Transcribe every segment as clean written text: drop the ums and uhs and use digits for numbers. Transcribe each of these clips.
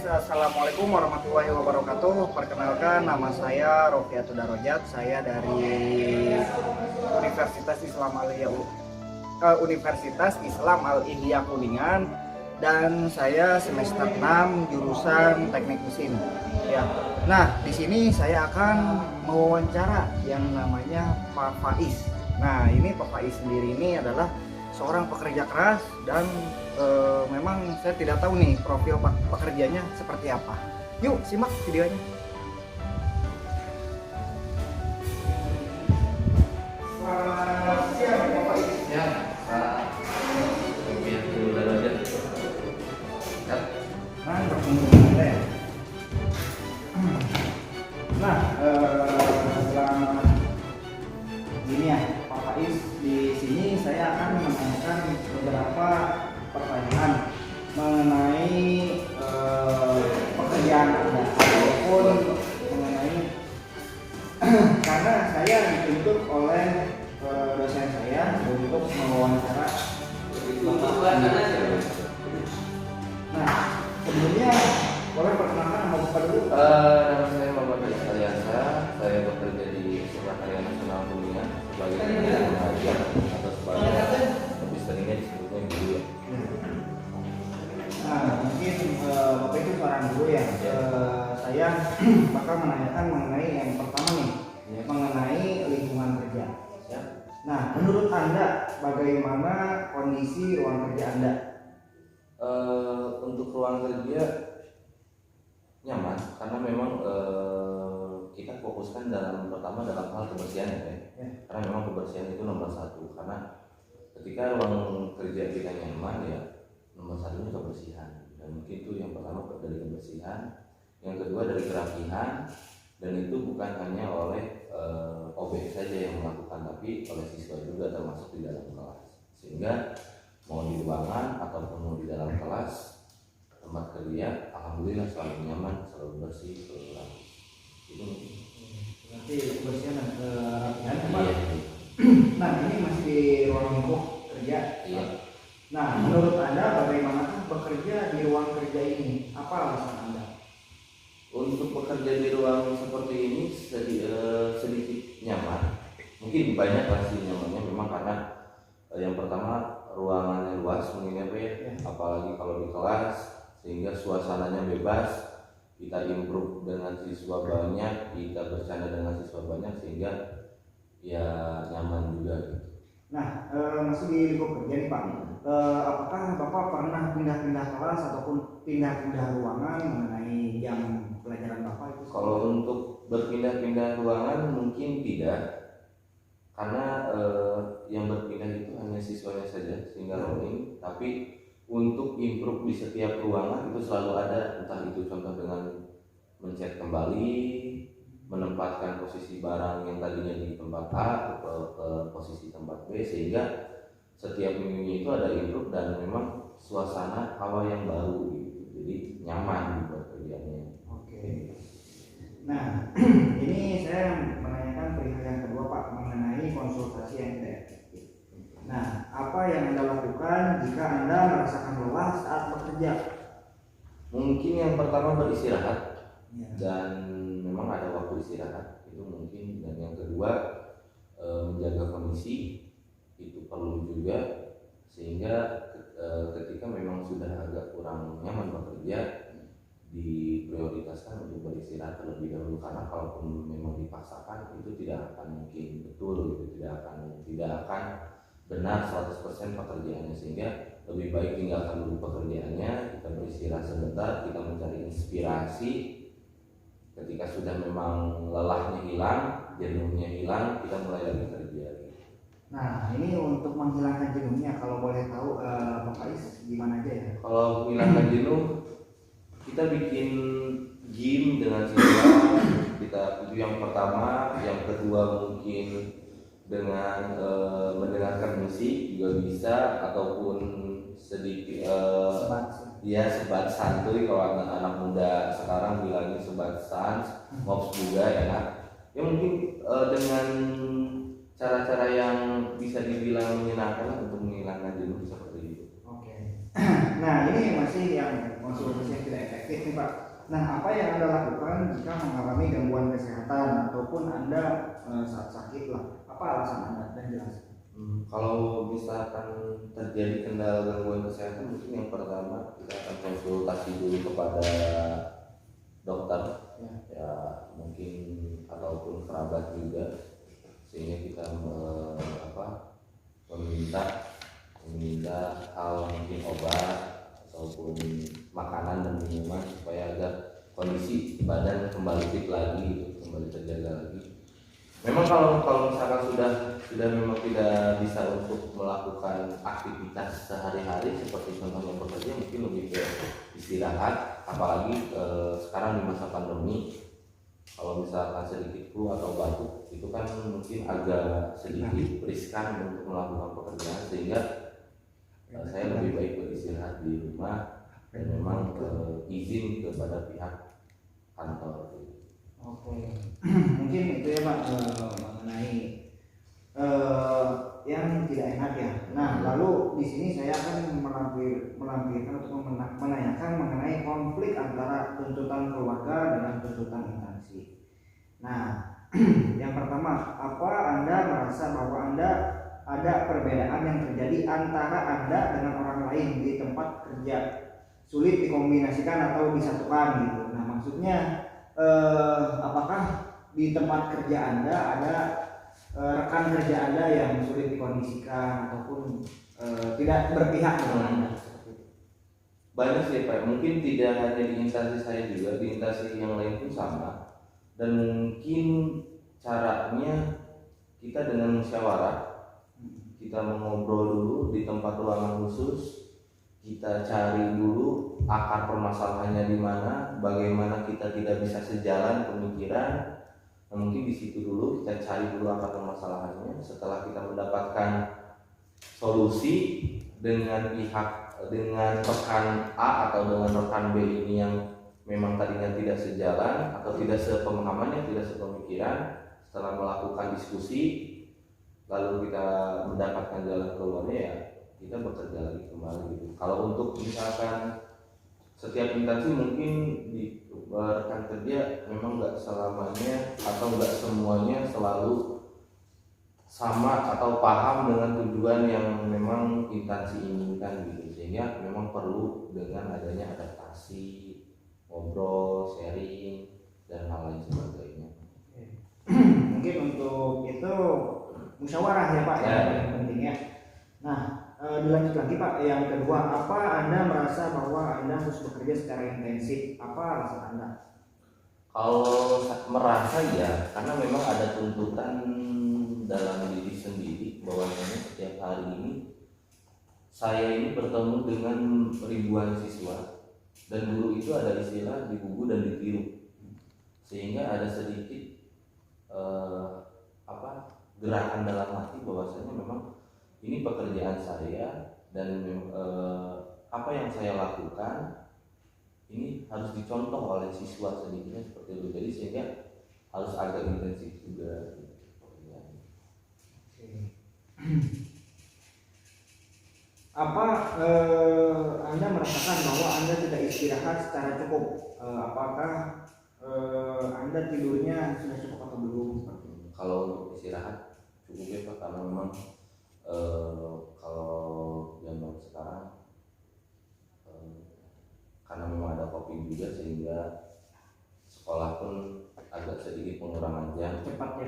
Assalamualaikum warahmatullahi wabarakatuh. Perkenalkan, nama saya Rofiatul Darajat. Saya dari Universitas Islam Al-Ihya Kuningan, dan saya semester 6 jurusan Teknik Mesin. Ya. Nah, di sini saya akan mewawancara yang namanya Pak Faiz. Nah, ini Pak Faiz sendiri ini adalah seorang pekerja keras dan memang saya tidak tahu nih profil pekerjanya seperti apa. Yuk simak videonya. Selamat siang Pak Faiz. Ya, biar dulu aja. Ya. Nah, berkunjung Anda ya. Nah, selamat gini ya Pak Faiz, di sini saya akan menanyakan beberapa pertanyaan mengenai pekerjaan Anda ataupun mengenai karena saya dituntut oleh dosen saya untuk mewawancara Bapak. Nah, sebelumnya boleh perkenalkan nama Bapak dulu? Nama saya Muhammad Aliasa. Saya bekerja di Sekretariat Nasional Kuningan sebagai pengajar atau sebagai lebih seringnya disebutnya guru ya. Nah, mungkin Bapak itu seorang guru ya. Saya bakal menanyakan mengenai yang pertama nih, mengenai lingkungan kerja. Ya. Nah, menurut Anda bagaimana kondisi ruang kerja Anda? Untuk ruang kerja nyaman karena memang kita fokuskan pertama dalam hal kebersihan ya. Karena memang kebersihan itu nomor satu, karena ketika ruang kerja kita nyaman ya nomor satunya kebersihan, dan mungkin itu yang pertama dari kebersihan, yang kedua dari kerapihan, dan itu bukan hanya oleh OB saja yang melakukan, tapi oleh siswa juga termasuk di dalam kelas, sehingga mau di ruangan ataupun mau di dalam kelas tempat kerja alhamdulillah selalu nyaman, selalu bersih, selalu rapi. Itu Berarti kebersihan dan kerapihan ya, Pak? iya. Nah, ini masih di ruang lingkup kerja. Iya. Nah, menurut Anda bagaimana bekerja di ruang kerja ini? Apa alasan Anda? Untuk bekerja di ruang seperti ini sedikit nyaman. Mungkin banyak pasti nyamannya memang karena yang pertama ruangannya luas mungkin ya. Apalagi kalau di kelas, sehingga suasananya bebas, kita improve dengan siswa banyak, kita bercanda dengan siswa banyak, sehingga ya nyaman juga gitu. Nah, masih di lingkup kerja nih Pak. Apakah Bapak pernah pindah-pindah kelas ataupun pindah-pindah ruangan mengenai jam pelajaran Bapak itu? Kalau untuk berpindah-pindah ruangan mungkin tidak, karena yang berpindah itu hanya siswanya saja sehingga rolling. Tapi untuk improve di setiap ruangan itu selalu ada, entah itu contoh dengan mencet kembali, menempatkan posisi barang yang tadinya di tempat A ke posisi tempat B, sehingga setiap minggunya itu ada improve dan memang suasana hawa yang baru gitu. Jadi nyaman buat kerjanya. Oke. Nah, ini saya menanyakan perihal yang kedua Pak, mengenai konsultasi yang tidak efektif. Nah, apa yang Anda lakukan jika Anda merasakan lelah saat bekerja? Mungkin yang pertama beristirahat, Ya. dan memang ada waktu istirahat itu mungkin, dan yang kedua menjaga kondisi itu perlu juga, sehingga ketika memang sudah agak kurang nyaman bekerja diprioritaskan untuk beristirahat terlebih dahulu, karena kalaupun memang dipaksakan itu tidak akan mungkin betul gitu, tidak akan benar 100% pekerjaannya, sehingga lebih baik tinggalkan dulu pekerjaannya, kita beristirahat sebentar, kita mencari inspirasi. Ketika sudah memang lelahnya hilang, jenuhnya hilang, kita mulai lagi kerja. Nah, ini untuk menghilangkan jenuhnya, kalau boleh tahu Pak Faiz gimana aja ya? Kalau menghilangkan jenuh, kita bikin gym dengan siswa. Itu yang pertama. Yang kedua mungkin dengan mendengarkan musik juga bisa, ataupun sedikit sebat santuy, kalau anak-anak muda sekarang bilangnya sebat sans, ngops juga enak. Ya mungkin dengan cara-cara yang bisa dibilang menyenangkan untuk menghilangkan jenuh seperti itu. Oke. Nah, ini masih yang konsultasi yang tidak efektif nih Pak. Nah, apa yang Anda lakukan jika mengalami gangguan kesehatan ataupun Anda saat sakit lah? Apa alasan Anda dan jelaskan? Kalau misalkan terjadi kendala gangguan kesehatan, mungkin yang pertama kita akan konsultasi dulu kepada dokter, ya mungkin ataupun kerabat juga, sehingga kita meminta hal mungkin obat ataupun makanan dan minuman supaya agar kondisi badan kembali fit lagi, kembali terjaga lagi. Memang kalau misalkan sudah memang tidak bisa untuk melakukan aktivitas sehari-hari seperti contohnya bekerja, mungkin lebih ke istirahat, apalagi sekarang di masa pandemi. Kalau misalkan sedikit flu atau batuk itu kan mungkin agak sedikit riskan untuk melakukan pekerjaan, sehingga saya lebih baik beristirahat di rumah dan memang izin kepada pihak kantor. Oke, mungkin itu ya Pak mengenai yang tidak enak ya. Nah, lalu di sini saya akan melampirkan atau menanyakan mengenai konflik antara tuntutan keluarga dengan tuntutan instansi. Nah, yang pertama, apa Anda merasa bahwa Anda ada perbedaan yang terjadi antara Anda dengan orang lain di tempat kerja, sulit dikombinasikan atau disatukan gitu? Nah, maksudnya apakah di tempat kerja Anda ada rekan kerja Anda yang sulit dikondisikan ataupun tidak berpihak dengan Anda? Banyak sih Pak, mungkin tidak hanya di instansi saya juga, di instansi yang lain pun sama. Dan mungkin caranya kita dengan musyawarah, kita mengobrol dulu di tempat ruangan khusus, kita cari dulu akar permasalahannya di mana, bagaimana kita tidak bisa sejalan pemikiran. Nah, mungkin di situ dulu kita cari dulu akar permasalahannya. Setelah kita mendapatkan solusi dengan rekan A atau dengan rekan B ini yang memang tadinya tidak sejalan atau tidak sepemahaman, tidak sepemikiran, setelah melakukan diskusi lalu kita mendapatkan jalan keluarnya, ya kita bekerja lagi kembali gitu. Kalau untuk misalkan setiap instansi mungkin di rekan kerja memang nggak selamanya atau nggak semuanya selalu sama atau paham dengan tujuan yang memang instansi inginkan gitu, sehingga memang perlu dengan adanya adaptasi, ngobrol, sharing dan hal lain sebagainya. Mungkin untuk itu musyawarah ya Pak, ya, yang penting ya. Nah, dilanjut lagi Pak, yang kedua, apa Anda merasa bahwa Anda harus bekerja secara intensif? Apa alasan Anda? Kalau merasa ya, karena memang ada tuntutan dalam diri sendiri bahwasanya setiap hari ini saya ini bertemu dengan ribuan siswa, dan dulu itu ada istilah digugu dan ditiru, sehingga ada sedikit gerakan dalam hati bahwasanya memang ini pekerjaan saya dan apa yang saya lakukan ini harus dicontoh oleh siswa sedikitnya seperti itu, jadi sehingga harus agak intensif juga. Apa Anda merasakan bahwa Anda tidak istirahat secara cukup? Apakah Anda tidurnya sudah cukup atau belum? Kalau untuk istirahat cukup ya Pak, karena memang kalau zaman sekarang karena memang ada COVID juga, sehingga sekolah pun agak sedikit pengurangan jam, cepat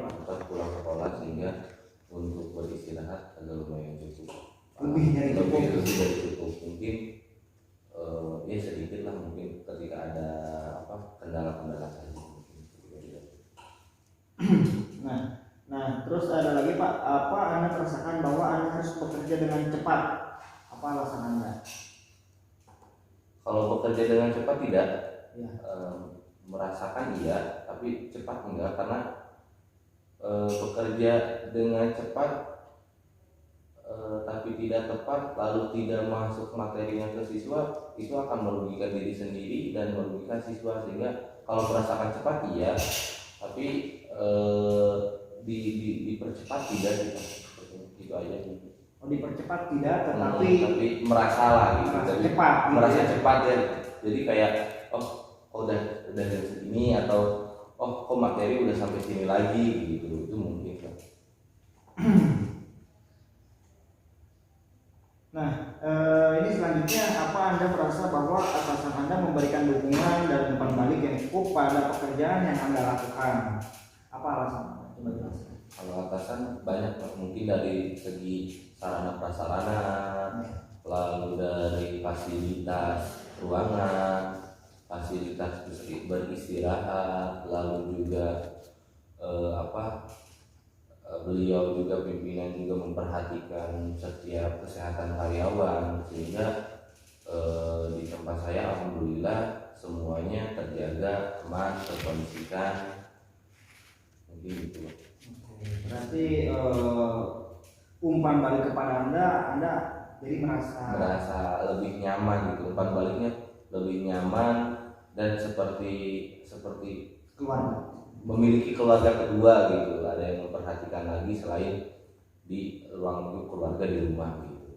pulang sekolah, sehingga untuk beristirahat agak lumayan cukup. Lebih dari cukup. Mungkin ya sedikit lah, mungkin ketika ada kendala-kendala saja. Nah, terus ada lagi Pak, apa Anda merasakan bahwa Anda harus bekerja dengan cepat? Apa alasan Anda? Kalau bekerja dengan cepat tidak, ya. Merasakan iya, tapi cepat enggak, karena bekerja dengan cepat tapi tidak tepat, lalu tidak masuk materinya ke siswa, itu akan merugikan diri sendiri dan merugikan siswa. Sehingga kalau merasakan cepat iya, tapi dipercepat tidak gitu aja gitu. Oh, dipercepat tidak, tapi merasa lah gitu, merasa cepat ya. Jadi kayak udah jam segini, atau kok materi udah sampai sini lagi gitu, itu mungkin Pak. Nah, ini selanjutnya, apa Anda merasa bahwa atasan Anda memberikan dukungan dan umpan balik yang cukup pada pekerjaan yang Anda lakukan? Apa alasan Anda? Coba jelaskan. Kalau atasan banyak Pak, mungkin dari segi sarana prasarana, lalu dari fasilitas ruangan, fasilitas beristirahat, lalu juga beliau juga pimpinan juga memperhatikan setiap kesehatan karyawan, sehingga di tempat saya alhamdulillah semuanya terjaga, aman, terkondisikan, mungkin gitu. Berarti umpan balik kepada Anda jadi merasa lebih nyaman gitu, umpan baliknya lebih nyaman, dan seperti keluarga, memiliki keluarga kedua gitu, ada yang memperhatikan lagi selain di ruang keluarga di rumah gitu.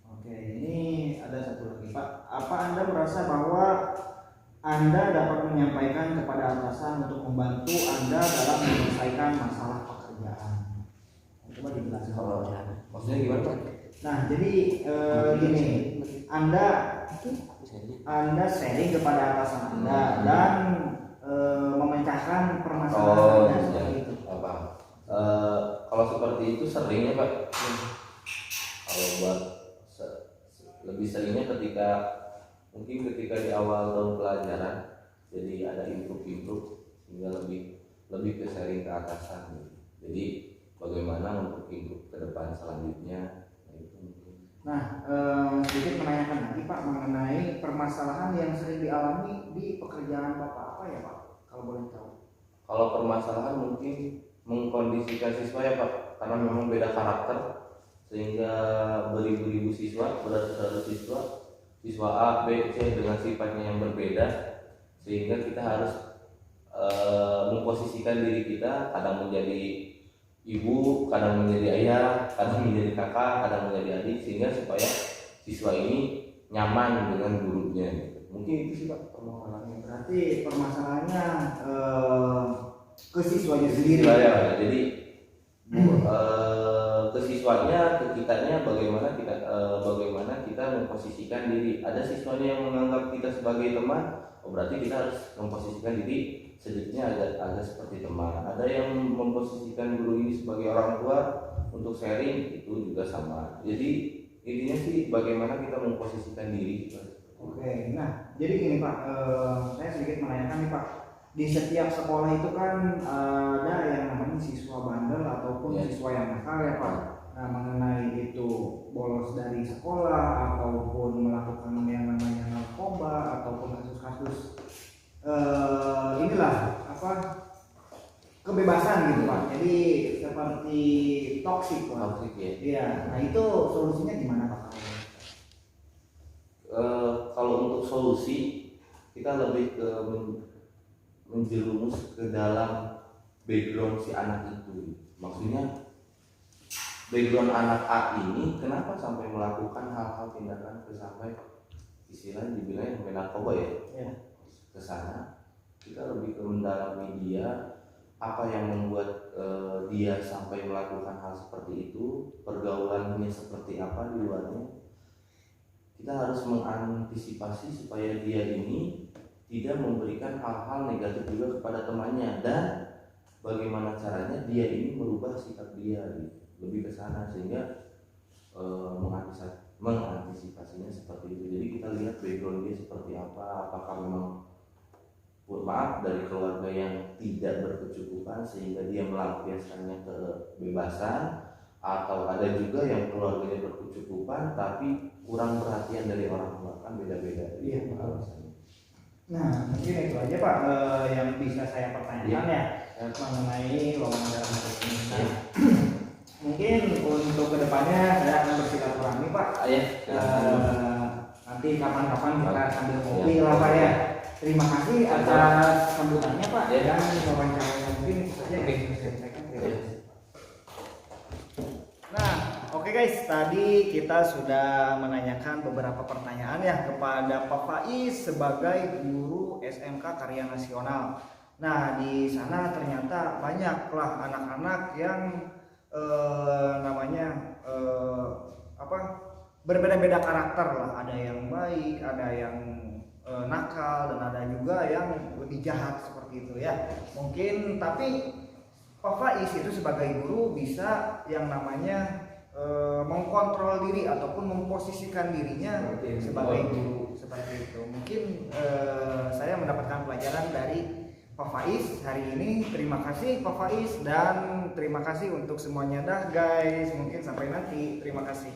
Oke, ini ada satu lagi Pak. Apa Anda merasa bahwa Anda dapat menyampaikan kepada atasan untuk membantu Anda dalam menyelesaikan masalah pekerjaan? Coba dijelaskan. Maksudnya gimana Pak? Nah, jadi gini, Anda sharing kepada atasan Anda dan memecahkan permasalahan Anda seperti itu. Kalau seperti itu seringnya Pak. Kalau buat lebih seringnya ketika di awal tahun pelajaran, jadi ada improve sehingga lebih ke sharing ke atasan gitu. Jadi bagaimana untuk improve ke depan selanjutnya. Nah, sedikit menanyakan lagi Pak mengenai permasalahan yang sering dialami di pekerjaan Bapak, apa ya Pak? Kalau boleh tahu. Kalau permasalahan mungkin mengkondisikan siswa ya Pak, karena memang beda karakter, sehingga beribu-ribu siswa, beratus-ratus siswa A, B, C dengan sifatnya yang berbeda, sehingga kita harus memposisikan diri kita, kadang menjadi ibu, kadang menjadi ayah, kadang menjadi kakak, kadang menjadi adik, sehingga supaya siswa ini nyaman dengan gurunya gitu. Mungkin itu sih Pak permasalahannya. Berarti permasalahannya ke siswanya sendiri. Ya, jadi ke siswanya, ke kitanya, bagaimana kita memposisikan diri. Ada siswanya yang menganggap kita sebagai teman, berarti kita harus memposisikan diri sedikitnya agak seperti teman. Ada yang memposisikan guru ini sebagai orang tua untuk sharing, itu juga sama. Jadi intinya sih bagaimana kita memposisikan diri. Oke, nah jadi gini Pak, saya sedikit menanyakan nih Pak, di setiap sekolah itu kan ada yang namanya siswa bandel ataupun siswa yang nakal ya Pak. Nah, mengenai itu bolos dari sekolah ataupun melakukan yang namanya narkoba ataupun kasus-kasus kebebasan gitu Pak. Jadi seperti toksik Pak. Toksik ya. Iya. Nah, itu solusinya gimana Pak? Kalau untuk solusi, kita lebih ke menjerumus ke dalam background si anak itu. Maksudnya background anak A ini kenapa sampai melakukan hal-hal tindakan sampai istilahnya dibilang sampai narkoba ya. Ke sana kita lebih ke mendalami dia, apa yang membuat dia sampai melakukan hal seperti itu, pergaulannya seperti apa di luarnya. Kita harus mengantisipasi supaya dia ini tidak memberikan hal-hal negatif juga kepada temannya, dan bagaimana caranya dia ini merubah sikap dia lebih ke sana, sehingga mengantisipasinya seperti itu. Jadi kita lihat background dia seperti apa, apakah memang dari keluarga yang tidak berkecukupan sehingga dia melampiaskannya ke kebebasan, atau ada juga yang keluarganya berkecukupan tapi kurang perhatian dari orang tua, kan beda-beda. Iya. Nah, mungkin itu aja Pak yang bisa saya pertanyakan ya mengenai lowongan dalam ini. Mungkin untuk kedepannya saya akan bersilaturahmi Pak. Nanti kapan-kapan kita sambil ngopi lah Pak ya. Terima kasih atas sambutannya Pak dan wawancaranya, mungkin itu saja yang bisa saya sampaikan. Nah, oke Oke guys, tadi kita sudah menanyakan beberapa pertanyaan ya kepada Pak Faiz sebagai guru SMK Karya Nasional. Nah, di sana ternyata banyaklah anak-anak yang berbeda-beda karakter lah. Ada yang baik, ada yang nakal, dan ada juga yang lebih jahat seperti itu ya. Mungkin tapi Pak Faiz itu sebagai guru bisa yang namanya mengkontrol diri ataupun memposisikan dirinya sebagai guru seperti itu. Mungkin saya mendapatkan pelajaran dari Pak Faiz hari ini. Terima kasih Pak Faiz, dan terima kasih untuk semuanya dah guys. Mungkin sampai nanti. Terima kasih.